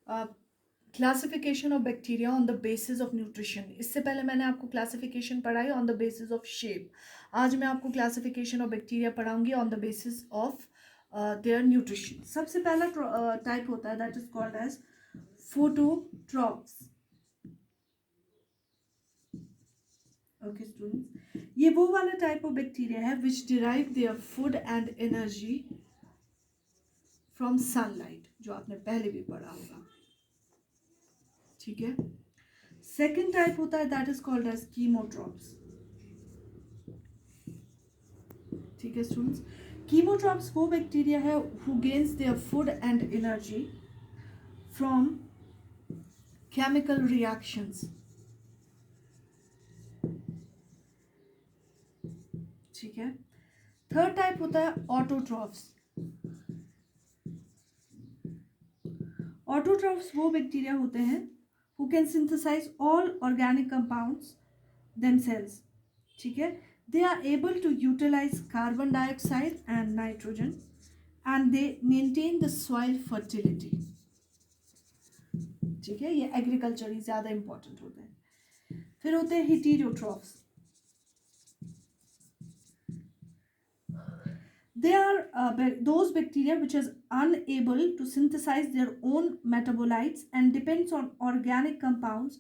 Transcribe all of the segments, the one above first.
Classification of bacteria on the basis of nutrition. इससे पहले मैंने आपको क्लासिफिकेशन पढ़ाई on the basis of shape. आज मैं आपको क्लासिफिकेशन ऑफ बैक्टीरिया पढ़ाऊंगी on the basis of their nutrition. सबसे पहला टाइप होता है that is called as phototrophs. Okay students, ये वो वाला टाइप ऑफ बैक्टीरिया है which derive their food and energy from sunlight, जो आपने पहले भी पढ़ा होगा। ठीक है। सेकेंड टाइप होता है दैट इज कॉल्ड एज कीमोट्रॉप्स। ठीक है स्टूडेंट्स, कीमोट्रॉप्स वो बैक्टीरिया है who gains there food and energy from chemical reactions. ठीक है। थर्ड टाइप होता है ऑटोट्रॉफ्स। ऑटोट्रॉफ्स वो बैक्टीरिया होते हैं who can synthesize all organic compounds themselves. ठीक है। They are able to utilize carbon dioxide and nitrogen and they maintain the soil fertility. ठीक है, ये एग्रीकल्चर ही ज़्यादा इंपॉर्टेंट होते हैं। फिर होते हैं heterotrophs. They are those bacteria which is unable to synthesize their own metabolites and depends on organic compounds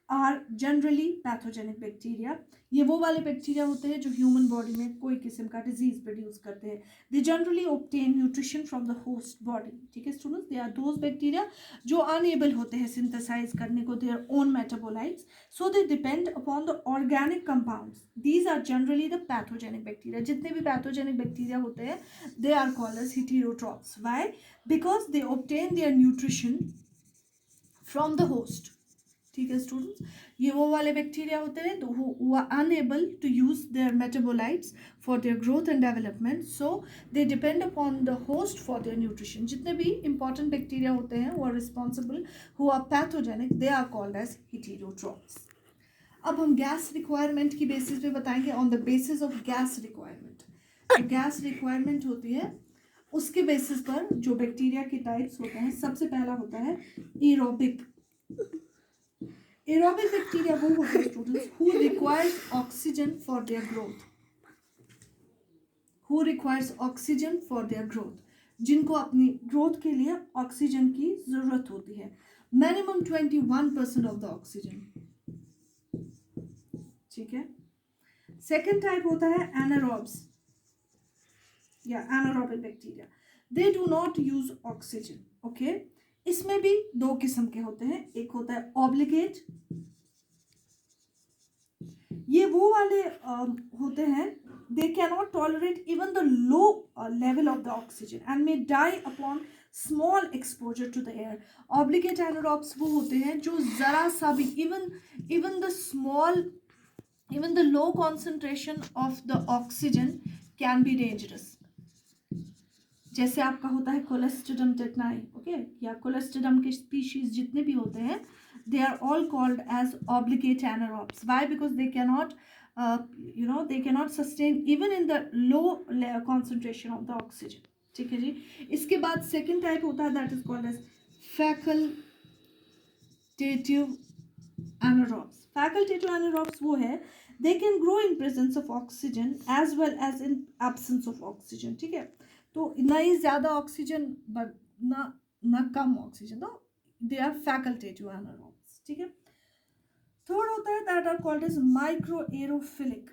are generally pathogenic bacteria. ये वो वाले बैक्टीरिया होते हैं जो ह्यूमन बॉडी में कोई किस्म का डिजीज प्रोड्यूस करते हैं। They generally obtain nutrition from the host body. ठीक है students, they are those bacteria जो अनएबल होते हैं सिंथेसाइज करने को their own metabolites, so they depend upon the organic compounds. These are generally the pathogenic bacteria. जितने भी pathogenic bacteria होते हैं they are called as heterotrophs. Why? Because they obtain their nutrition from the host. ठीक है students, ये वो वाले bacteria होते हैं who are unable to use their metabolites for their growth and development, so they depend upon the host for their nutrition. जितने भी important bacteria होते हैं who are responsible, who are pathogenic, they are called as heterotrophs. अब हम gas requirement की basis पे बताएंगे on the basis of gas requirement. तो गैस रिक्वायरमेंट होती है उसके बेसिस पर जो बैक्टीरिया के टाइप्स होते हैं। सबसे पहला होता है एरोबिक। एरोबिक बैक्टीरिया वो होते हैं students who requires oxygen for their growth, who requires oxygen for their growth, जिनको अपनी ग्रोथ के लिए ऑक्सीजन की जरूरत होती है। Minimum 21% of the oxygen. ठीक है। सेकेंड टाइप होता है एनारोब्स या anaerobic bacteria. They do not use oxygen. Okay, इसमें भी दो किस्म के होते हैं। एक होता है ऑब्लिगेट। ये वो वाले होते हैं they can not tolerate even the low level of the oxygen and may die upon small exposure to the air. Obligate anaerobes वो होते हैं जो जरा सा भी even the low concentration of the oxygen can be dangerous. जैसे आपका होता है कोलेस्ट्रिडम टेटनाई, ओके, या कोलेस्ट्रिडम के स्पीशीज जितने भी होते हैं they are all called as obligate anaerobes. Why? Because they can not sustain even in the low concentration of the oxygen. ठीक है जी। इसके बाद सेकेंड टाइप होता है that is called as facultative anaerobes. Facultative anaerobes वो है they can grow in presence of oxygen as well as in absence of oxygen. ठीक है, तो ना ही ज़्यादा ऑक्सीजन ना कम ऑक्सीजन, तो दे आर फैकल्टेटिव एनारोब्स। ठीक है। थर्ड होता है that are called as microaerophilic.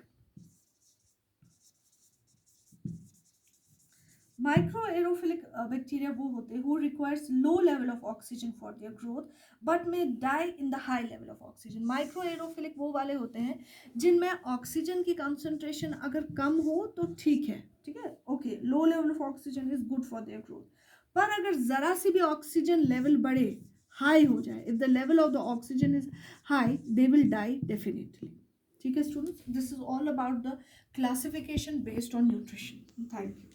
Microaerophilic bacteria वो होते हैं who requires low level of oxygen for their growth but may die in the high level of oxygen. Micro aerophilic वो वाले होते हैं जिनमें ऑक्सीजन की कंसंट्रेशन अगर कम हो तो ठीक है, ठीक है, okay, low level of oxygen is good for their growth. पर अगर जरा सी भी ऑक्सीजन लेवल बढ़े, हाई हो जाए, if the level of the oxygen is high they will die definitely. ठीक है students, this is all about the classification based on nutrition. Thank you.